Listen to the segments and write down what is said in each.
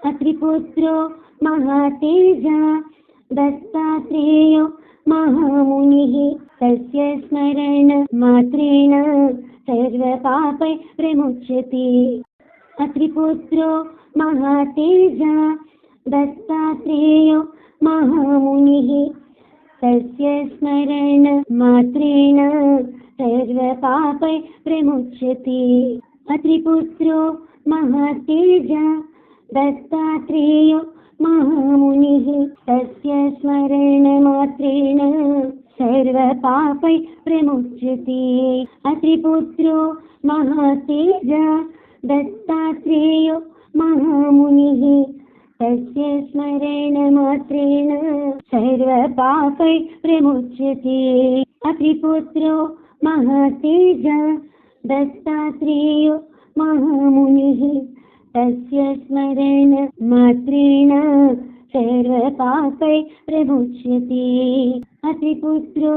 अत्रिपुत्रो महातेजा दत्तात्रेयो महामुनिः तस्य स्मरण मात्रेण सर्वपापै प्रमुच्यते। अत्रिपुत्रो महातेजा दत्तात्रेयो महामुनिः तस्य स्मरण मात्रेण सर्वपापै प्रमुच्यते। अत्रिपुत्रो महातेजा दत्तात्रेयो महामुनिः तस्य स्मरण मात्रेण सर्वपापै प्रमुच्यते। अत्रिपुत्रो महातेजा दत्तात्रेयो महामुनिः तस्य स्मरण मात्रेण सर्वपापै प्रमुच्यते। अत्रिपुत्रो महातेजा दत्तात्रेयो महामुनिः तस्य स्मरण मात्रेण सर्वपापै प्रमुच्यते। अत्रिपुत्रो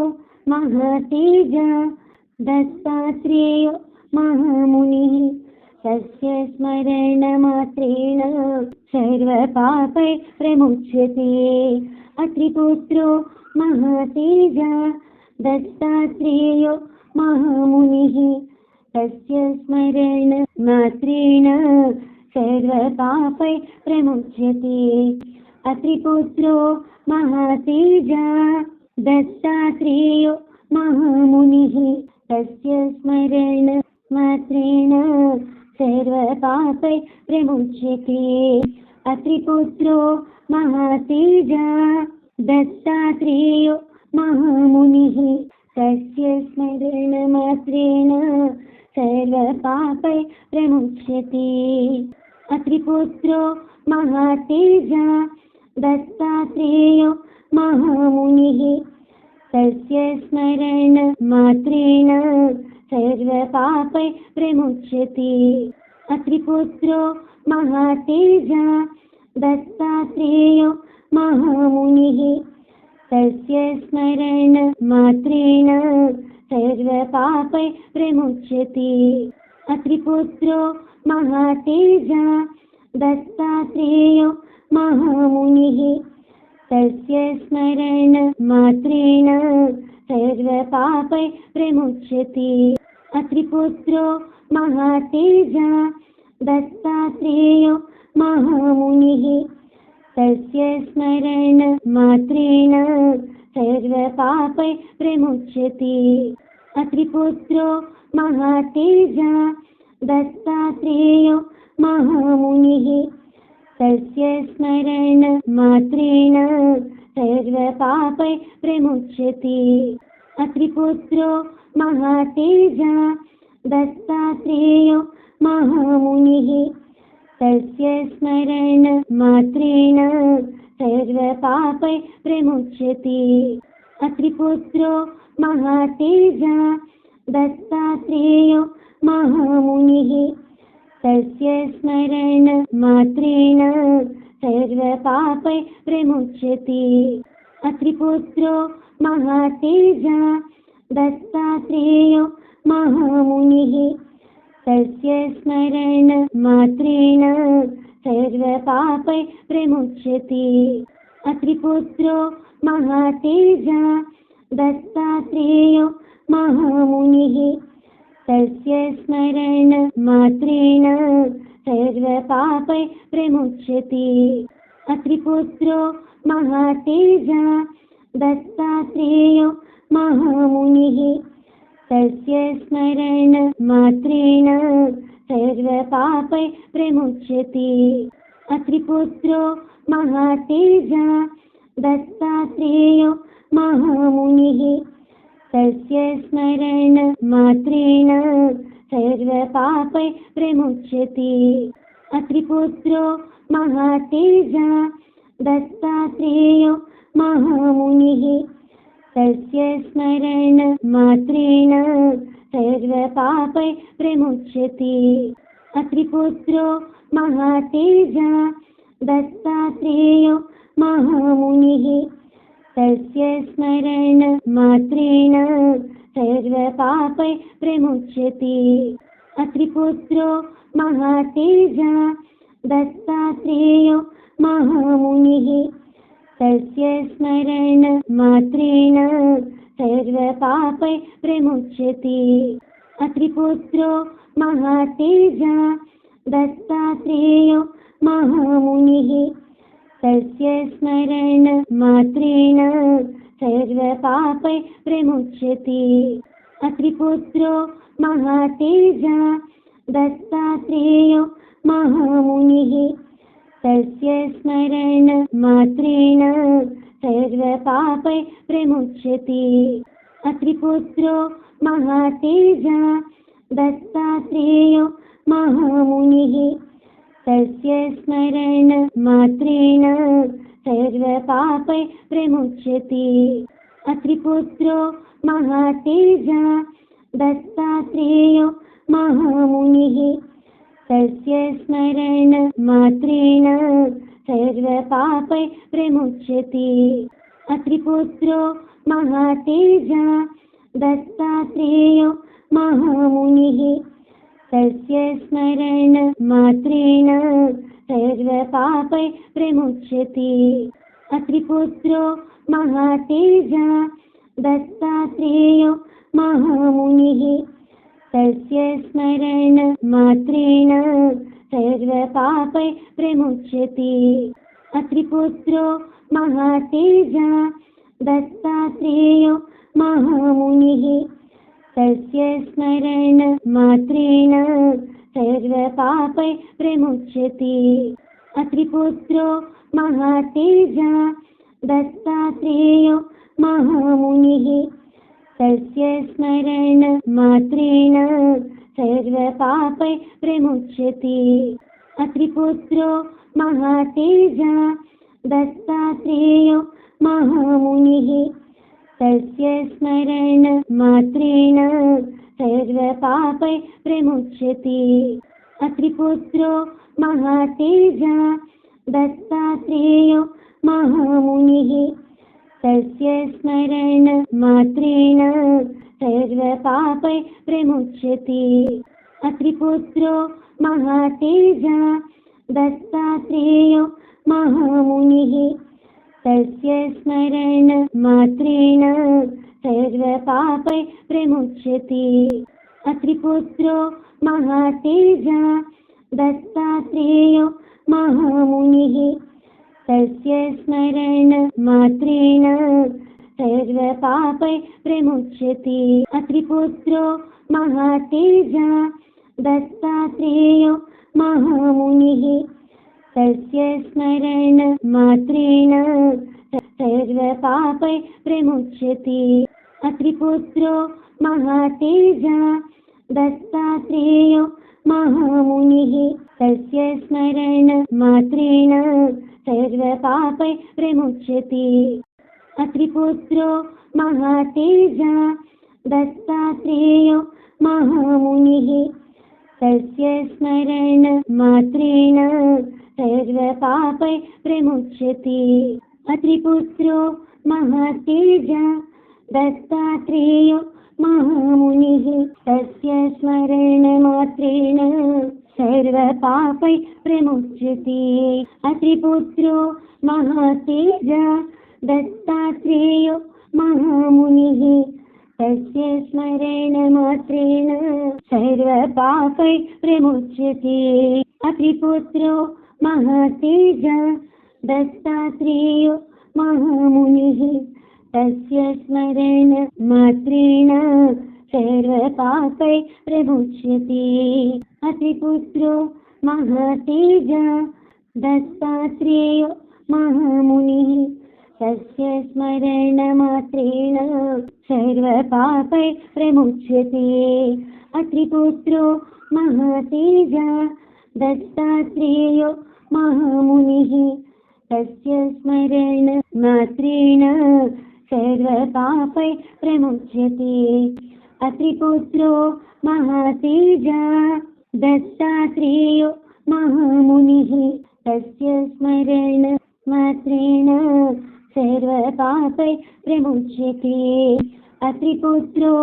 महातेजा दत्तात्रेयो महामुनिः तस्य स्मरण मात्रेण सर्वपापै प्रमुच्यते। अत्रिपुत्रो महातेजा दत्तात्रेयो महामुनिः तस्य स्मरण मात्रेण सर्वपापै प्रमुच्यते। अत्रिपुत्रो महातेजा दत्तात्रेयो महामुनिः तस्य स्मरण मात्रेण सर्वपापै प्रमुच्यते। अत्रिपुत्रो महातेजा दत्तात्रेयो महामुनिः तस्य स्मरण मात्रेण सर्वपापै प्रमुच्यते। अत्रिपुत्रो महातेजा दत्तात्रेयो महामुनिः तस्य स्मरण मात्रेण सर्वपापै प्रमुच्यते। अत्रिपुत्रो महातेजा दत्तात्रेयो महामुनिः तस्य स्मरण मात्रेण सर्वपापै प्रमुच्यते। अत्रिपुत्रो महातेजा दत्तात्रेयो महामुनिः तस्य स्मरण मात्रेण सर्वपापै प्रमुच्यते। अत्रिपुत्रो महातेजा दत्तात्रेयो महामुनिः तस्य स्मरण मात्रेण सर्वपापै प्रमुच्यते। अत्रिपुत्रो महातेजा दत्तात्रेयो महामुनिः तस्य स्मरण मात्रेण सर्वपापै प्रमुच्यते। अत्रिपुत्रो महातेजा दत्तात्रेयो महामुनिः तस्य स्मरण मात्रेण सर्वपापै प्रमुच्यते। अत्रिपुत्रो महातेजा दत्तात्रेयो महामुनिः तस्य स्मरण मात्रेण सर्वपापै प्रमुच्यते। अत्रिपुत्रो महातेजा दत्तात्रेयो महामुनिः तस्य स्मरण मात्रेण सर्वपापै प्रमुच्यते। अत्रिपुत्रो महातेजा दत्तात्रेयो महामुनिः तस्य स्मरण मात्रेण सर्वपापै प्रमुच्यते। अत्रिपुत्रो महातेजा दत्तात्रेयो महामुनिः तस्य स्मरण मात्रेण सर्वपापै प्रमुच्यते। अत्रिपुत्रो महातेजा दत्तात्रेयो महामुनिः तस्य स्मरण मात्रेण सर्वपापै प्रमुच्यते। अत्रिपुत्रो महातेजा दत्तात्रेयो महामुनिः तस्य स्मरण मात्रेण सर्वपापै प्रमुच्यते। अत्रिपुत्रो महातेजा दत्तात्रेयो महामुनिः तस्य स्मरण मात्रेण सर्वपापै प्रमुच्यते। अत्रिपुत्रो महातेजा दत्तात्रेयो तस्य स्मरणमात्रेण सर्वपापै प्रमुच्यते। अत्रिपुत्रो महातेजा दत्तात्रेयो महामुनिः तस्य स्मरणमात्रेण सर्वपापै प्रमुच्यते। अत्रिपुत्रो महातेजा दत्तात्रेयो महामुनिः तस्य स्मरणमात्रेण सर्वपापै प्रमुच्यते। अत्रिपुत्रो महातेजा दत्तात्रेयो महामुनिः तस्य स्मरणमात्रेण सर्वपापै प्रमुच्यते। अत्रिपुत्रो महातेजा दत्तात्रेयो महामुनिः तस्य स्मरणमात्रेण सर्वपापै प्रमुच्यते। अत्रिपुत्रो महातेजा दत्तात्रेयो महामुनिः तस्य स्मरणमात्रेण सर्वपापै प्रमुच्यते। अत्रिपुत्रो महातेजा दत्तात्रेयो महामुनिः तस्य स्मरणमात्रेण सर्वपापै प्रमुच्यते। अत्रिपुत्रो महातेजा दत्तात्रेयो महामुनिः तस्य स्मरणमात्रेण सर्वपापै प्रमुच्यते। अत्रिपुत्रो महातेजा दत्तात्रेयो महामुनिः तस्य स्मरणमात्रेण सर्वपापै प्रमुच्यते। अत्रिपुत्रो महातेजा दत्तात्रेयो महामुनिः तस्य स्मरणमात्रेण सर्वपापै प्रमुच्यते। अत्रिपुत्रो महातेजा दत्तात्रेयो महामुनिः तस्य स्मरणमात्रेण सर्वपापै प्रमुच्यते। अत्रिपुत्रो महातेजा दत्तात्रेयो महामुनिः तस्य स्मरणमात्रेण सर्वपापै प्रमुच्यते। अत्रिपुत्रो महातेजा दत्तात्रेयो महामुनिः तस्य स्मरणमात्रेण सर्वपापै प्रमुच्यते। अत्रिपुत्रो महातेजा दत्तात्रेयो महामुनिः तस्य स्मरणमात्रेण सर्वपापै प्रमुच्यते। अत्रिपुत्रो महातेजा दत्तात्रेयो महामुनिः तस्य स्मरणमात्रेण सर्वपापै प्रमुच्यते। अत्रिपुत्रो महातेजा दत्तात्रेयो महामुनिः तस्य स्मरणमात्रेण सर्वपापै प्रमुच्यते। अत्रिपुत्रो महातेजा दत्तात्रेयो महामुनिः तस्य स्मरणमात्रेण सर्वपापै प्रमुच्यते। अत्रिपुत्रो महातेजा दत्तात्रेयो महामुनिः तस्य स्मरणमात्रेण सर्वपापै प्रमुच्यते। अत्रिपुत्रो महातेजा दत्तात्रेयो महामुनिः तस्य स्मरणमात्रेण सर्वपापै प्रमुच्यते। अत्रिपुत्रो महातेजा दत्तात्रेयो महामुनिः तस्य स्मरणमात्रेण सर्वपापै प्रमुच्यते। अत्रिपुत्रो महातेजा दत्तात्रेयो महामुनिः तस्य स्मरणमात्रेण सर्वपापै प्रमुच्यते। अत्रिपुत्रो महातेजा दत्तात्रेयो महामुनिः तस्य स्मरणमात्रेण सर्वपापै प्रमुच्यते। अत्रिपुत्रो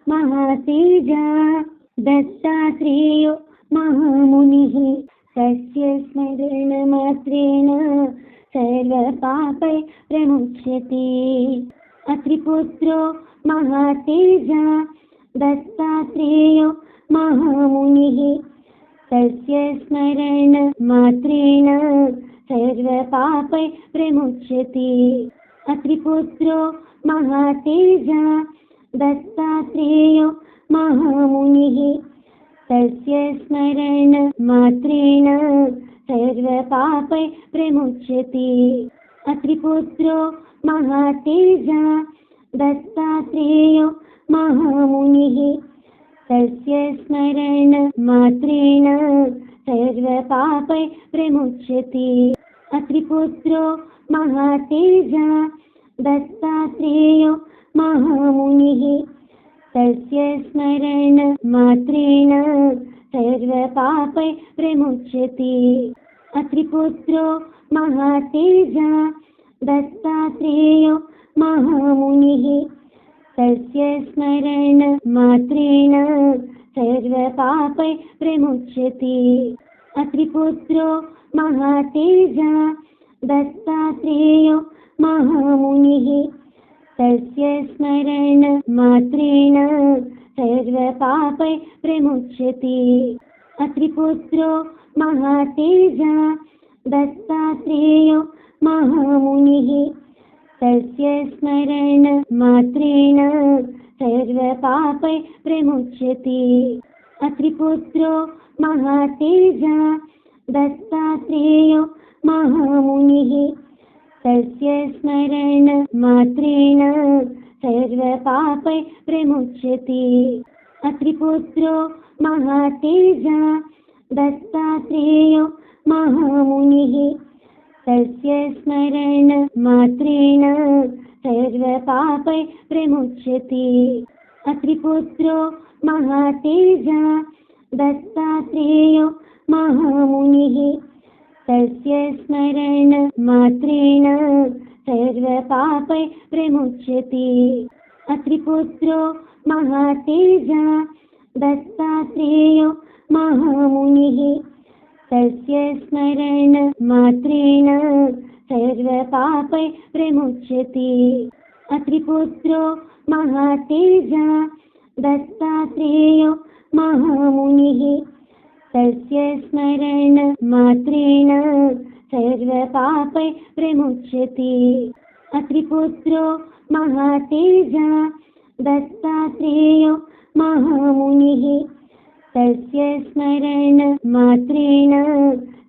महातेजा दत्तात्रेयो महामुनिः तस्य स्मरणमात्रेण सर्वपापै प्रमुच्यते। अत्रिपुत्रो महातेजा दत्तात्रेयो महामुनिः तस्य स्मरणमात्रेण सर्वपापै प्रमुच्यते। अत्रिपुत्रो महातेजा दत्तात्रेयो महामुनिः तस्य स्मरणमात्रेण सर्वपापै प्रमुच्यते। अत्रिपुत्रो महातेजा दत्तात्रेयो महामुनिः तस्य स्मरणमात्रेण सर्वपापै प्रमुच्यते। अत्रिपुत्रो महातेजा दत्तात्रेयो महामुनिः तस्य स्मरणमात्रेण सर्वपापै प्रमुच्यते। अत्रिपुत्रो महातेजा दत्तात्रेयो महामुनिः तस्य स्मरणमात्रेण सर्वपापै प्रमुच्यते। अत्रिपुत्रो महातेजा दत्तात्रेयो महामुनिः तस्य स्मरणमात्रेण सर्वपापै प्रमुच्यते। अत्रिपुत्रो महातेजा दत्तात्रेयो महामुनिः तस्य स्मरणमात्रेण सर्वपापै प्रमुच्यते। अत्रिपुत्रो महातेजा दत्तात्रेयो महामुनिः तस्य स्मरणमात्रेण सर्वपापै प्रमुच्यते। अत्रिपुत्रो महातेजा दत्तात्रेयो महामुनिः तस्य स्मरणमात्रेण सर्वपापै प्रमुच्यते। अत्रिपुत्रो महातेजा दत्तात्रेयो महामुनिः तस्य स्मरणमात्रेण सर्वपापै प्रमुच्यते। अत्रिपुत्रो महातेजा दत्तात्रेयो महामुनिः तस्य स्मरणमात्रेण सर्वपापै प्रमुच्यते। अत्रिपुत्रो महातेजा दत्तात्रेयो महामुनिः तस्य स्मरणमात्रेण सर्वपापै प्रमुच्यते। अत्रिपुत्रो महातेजा दत्तात्रेयो महामुनिः तस्य स्मरणमात्रेण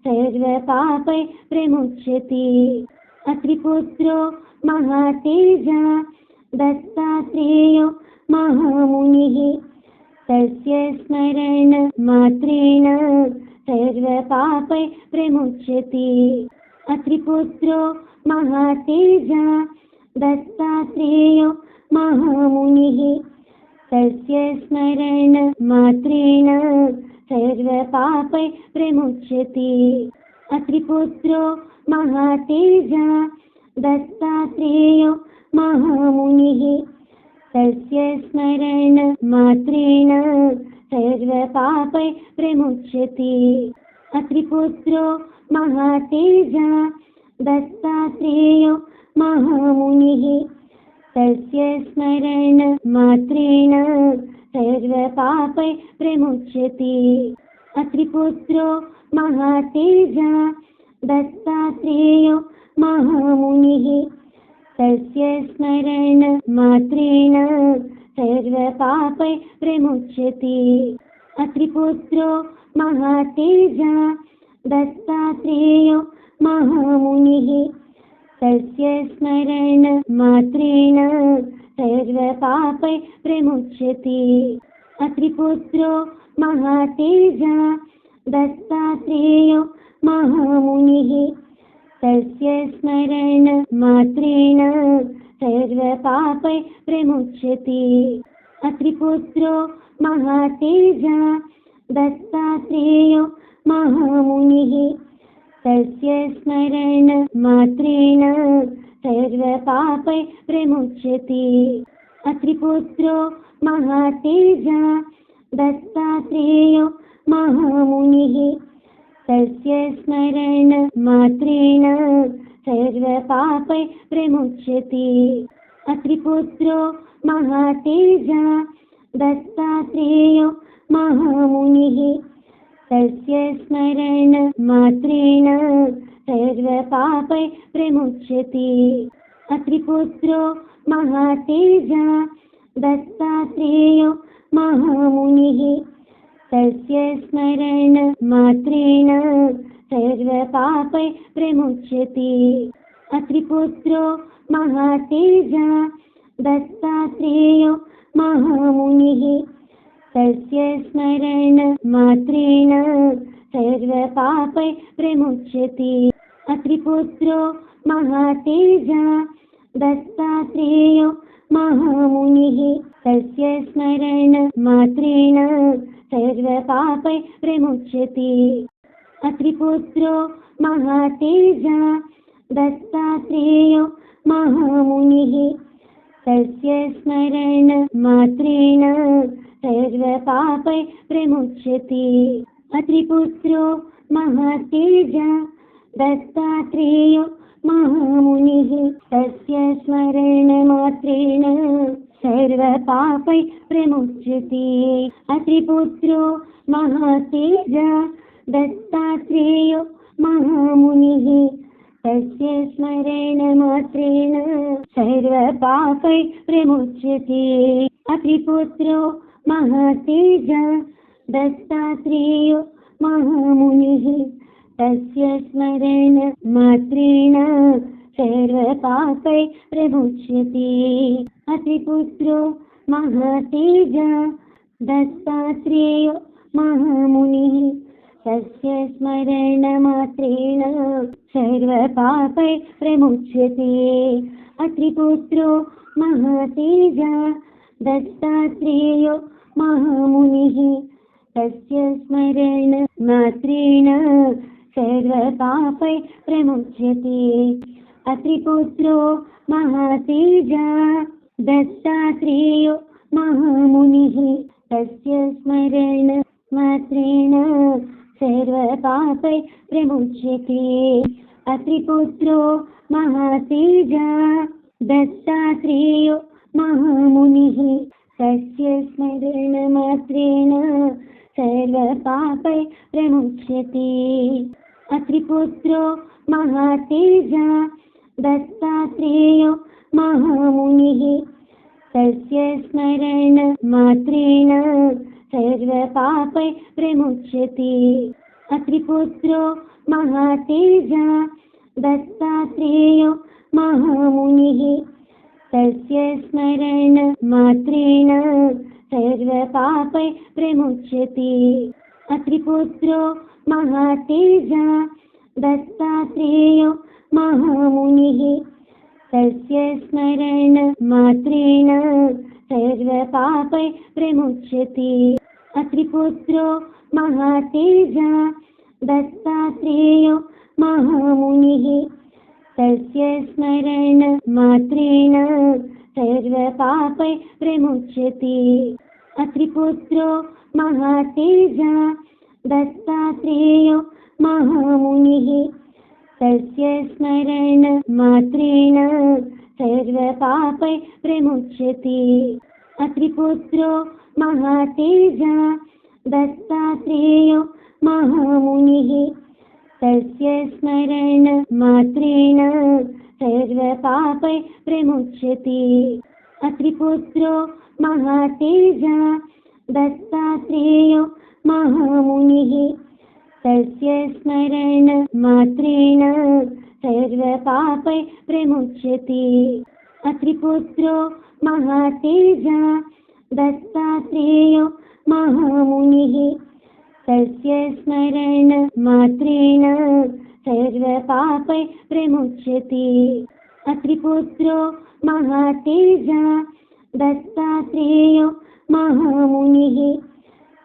सर्वपापै प्रमुच्यते। अत्रिपुत्रो महातेजा दत्तात्रेयो महामुनिः तस्य स्मरणमात्रेण सर्वपापै प्रमुच्यते। अत्रिपुत्रो महातेजा दत्तात्रेयो महामुनिः तस्य स्मरणमात्रेण सर्वपापै प्रमुच्यते। अत्रिपुत्रो महातेजा दत्तात्रेयो महामुनिः तस्य स्मरणमात्रेण सर्वपापै प्रमुच्यते। अत्रिपुत्रो महातेजा दत्तात्रेयो महामुनिः तस्य स्मरणमात्रेण सर्वपापै प्रमुच्यते। अत्रिपुत्रो महातेजा दत्तात्रेयो महामुनिः तस्य स्मरणमात्रेण सर्वपापै प्रमुच्यते। अत्रिपुत्रो महातेजा दत्तात्रेयो महामुनिः तस्य स्मरणमात्रेण सर्वपापै प्रमुच्यते। अत्रिपुत्रो महातेजा दत्तात्रेयो महामुनिः तस्य स्मरणमात्रेण सर्वपापै प्रमुच्यते। अत्रिपुत्रो महातेजा दत्तात्रेयो महामुनिः तस्य स्मरणमात्रेण सर्वपापै प्रमुच्यते। अत्रिपुत्रो महातेजा दत्तात्रेयो महामुनिः तस्य स्मरणमात्रेण सर्वपापै प्रमुच्यते। अत्रिपुत्रो महातेजा दत्तात्रेयो महामुनिः तस्य स्मरणमात्रेण सर्वपापै प्रमुच्यते। अत्रिपुत्रो महातेजा दत्तात्रेयो महामुनिः तस्य स्मरणमात्रेण सर्वपापै प्रमुच्यते। अत्रिपुत्रो महातेजा दत्तात्रेयो महामुनिः तस्य स्मरणमात्रेण सर्वपापै प्रमुच्यते। अत्रिपुत्रो महातेजा दत्तात्रेयो महामुनिः तस्य स्मरणमात्रेण सर्वपापै प्रमुच्यते। अत्रिपुत्रो महातेजा दत्तात्रेयो महामुनिः तस्य स्मरणमात्रेण सर्वपापै प्रमुच्यते। अत्रिपुत्रो महातेजा दत्तात्रेयो महामुनिः तस्य स्मरणमात्रेण सर्वपापै प्रमुच्यते। अत्रिपुत्रो महातेजा दत्तात्रेयो महामुनिः तस्य स्मरणमात्रेण सर्वपापै प्रमुच्यते। अत्रिपुत्रो महातेजा दत्तात्रेयो महामुनिः तस्य स्मरणमात्रेण सर्वपापै प्रमुच्यते। अत्रिपुत्रो महातेजा दत्तात्रेयो महामुनिः तस्य स्मरणमात्रेण सर्वपापै प्रमुच्यते। अत्रिपुत्रो महातेजा दत्तात्रेयो महामुनिः तस्य स्मरणमात्रेण सर्वपापै प्रमुच्यते। अत्रिपुत्रो महातेजा दत्तात्रेयो महामुनिः तस्य स्मरणमात्रेण सर्वपापै प्रमुच्यते। अत्रिपुत्रो महातेजा दत्तात्रेयो महामुनिः तस्य स्मरणमात्रेण सर्वपापै प्रमुच्यते। अत्रिपुत्रो महातेजा दत्तात्रेयो महामुनिः तस्य स्मरणमात्रेण सर्वपापै प्रमुच्यते। अत्रिपुत्रो महातेजा दत्तात्रेयो महामुनिः तस्य स्मरणमात्रेण सर्वपापै प्रमुच्यते। अत्रिपुत्रो महातेजा दत्तात्रेयो महामुनिः तस्य स्मरणमात्रेण सर्वपापै प्रमुच्यते। अत्रिपुत्रो महातेजा दत्तात्रेयो महामुनिः तस्य स्मरणमात्रेण सर्वपापै प्रमुच्यते। अत्रिपुत्रो महातेजा दत्तात्रेयो महामुनिः तस्य स्मरणमात्रेण सर्वपापै प्रमुच्यते। अत्रिपुत्रो महातेजा दत्तात्रेयो महामुनिः तस्य स्मरणमात्रेण सर्वपापै प्रमुच्यते। अत्रिपुत्रो महातेजा दत्तात्रेयो महामुनिः तस्य स्मरणमात्रेण सर्वपापै प्रमुच्यते। अत्रिपुत्रो महातेजा दत्तात्रेयो महामुनिः तस्य स्मरणमात्रेण सर्वपापै प्रमुच्यते। अत्रिपुत्रो महातेजा दत्तात्रेयो महामुनिः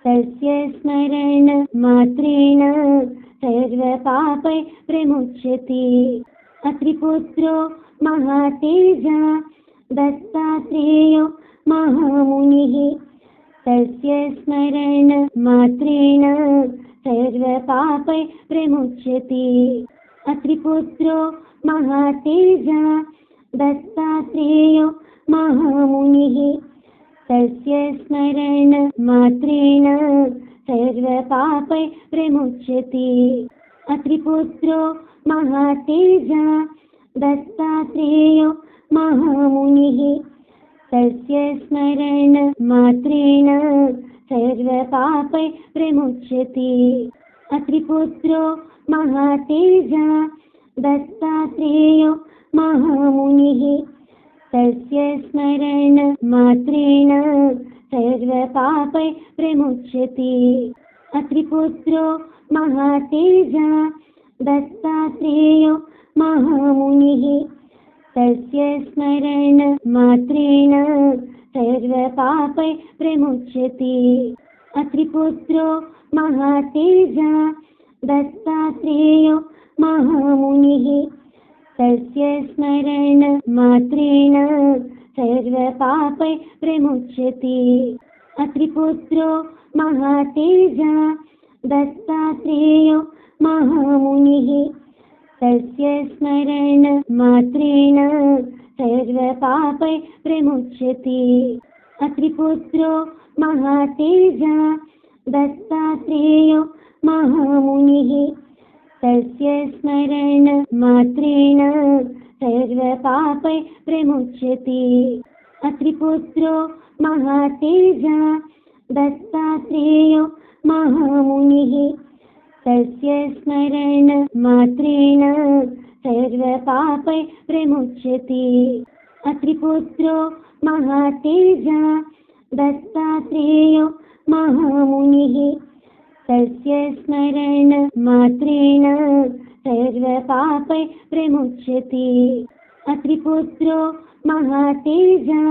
तस्य स्मरणमात्रेण सर्वपापै प्रमुच्यते। अत्रिपुत्रो महातेजा दत्तात्रेयो महामुनिः तस्य स्मरण मात्रेण सर्वपापै प्रमुच्यते। अत्रिपुत्रो महातेजा दत्तात्रेयो महामुनिः तस्य स्मरण मात्रेण सर्वपापै प्रमुच्यते। अत्रिपुत्रो महातेजा दत्तात्रेयो महामुनिः तस्य स्मरण मात्रेण सर्वपापै प्रमुच्यते। अत्रिपुत्रो महातेजा दत्तात्रेयो महामुनिः तस्य स्मरण मात्रेण सर्वपापै प्रमुच्यते। अत्रिपुत्रो महातेजा दत्तात्रेयो महामुनिः तस्य स्मरण मात्रेण सर्वपापै प्रमुच्यते। अत्रिपुत्रो महातेजा दत्तात्रेयो महामुनिः तस्य स्मरण मात्रेण सर्वपापै प्रमुच्यते। अत्रिपुत्रो महातेजा दत्तात्रेयो महामुनिः तस्य स्मरण मात्रेण सर्वपापै प्रमुच्यते। अत्रिपुत्रो महातेजा दत्तात्रेयो महामुनिः तस्य स्मरण मात्रेण सर्वपापै प्रमुच्यते। अत्रिपुत्रो महातेजा दत्तात्रेयो महामुनिः तस्य स्मरण मात्रेण सर्वपापै प्रमुच्यते। अत्रिपुत्रो महातेजा दत्तात्रेयो महामुनिः तस्य स्मरण मात्रेण सर्वपापै प्रमुच्यते। अत्रिपुत्रो महातेजा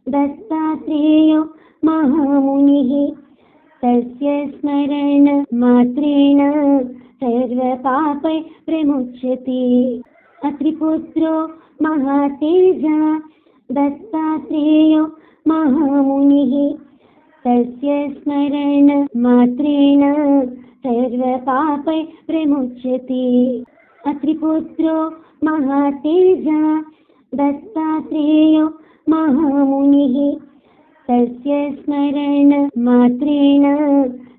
दत्तात्रेयो महामुनिः तस्य स्मरण मात्रेण सर्वपापै प्रमुच्यते। अत्रिपुत्रो महातेजा दत्तात्रेयो महामुनिः तस्य स्मरण मात्रेण सर्वपापै प्रमुच्यते। अत्रिपुत्रो महातेजा दत्तात्रेयो महामुनिः तस्य स्मरण मात्रेण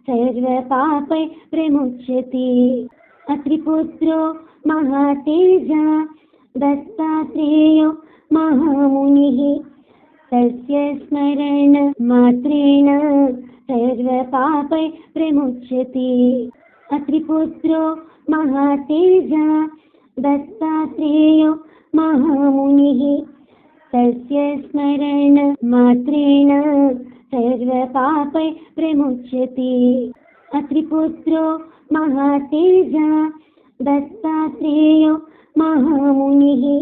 सर्वपापै प्रमुच्यते। अत्रिपुत्रो महातेजा दत्तात्रेयो महामुनिः तस्य स्मरण मात्रेण सर्वपापै प्रमुच्यते। अत्रिपुत्रो महातेजा दत्तात्रेयो महामुनिः तस्य स्मरण मात्रेण सर्वपापै प्रमुच्यते। अत्रिपुत्रो महातेजा दत्तात्रेयो महामुनिः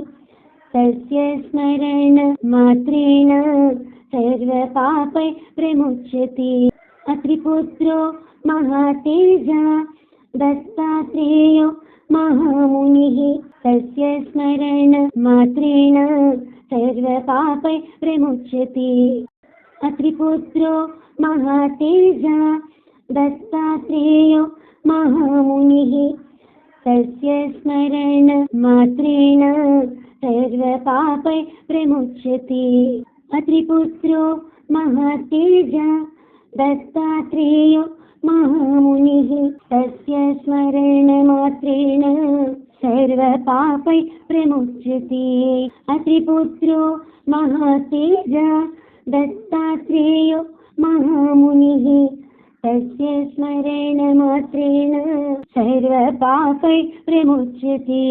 तस्य स्मरण मात्रेण सर्वपापै प्रमुच्यते। अत्रिपुत्रो महातेजा दत्तात्रेयो महामुनिः तस्य स्मरण मात्रेण सर्वपापै प्रमुच्यते। अत्रिपुत्रो महातेजा दत्तात्रेयो महामुनिः तस्य स्मरण मात्रेण सर्वपापै प्रमुच्यते। अत्रिपुत्रो महातेजा दत्तात्रेयो महामुनिः तस्य स्मरण मात्रेण सर्वपापै प्रमुच्यते। अत्रिपुत्रो महातेजा दत्तात्रेयो महामुनिः तस्य स्मरण मात्रेण सर्वपापै प्रमुच्यते।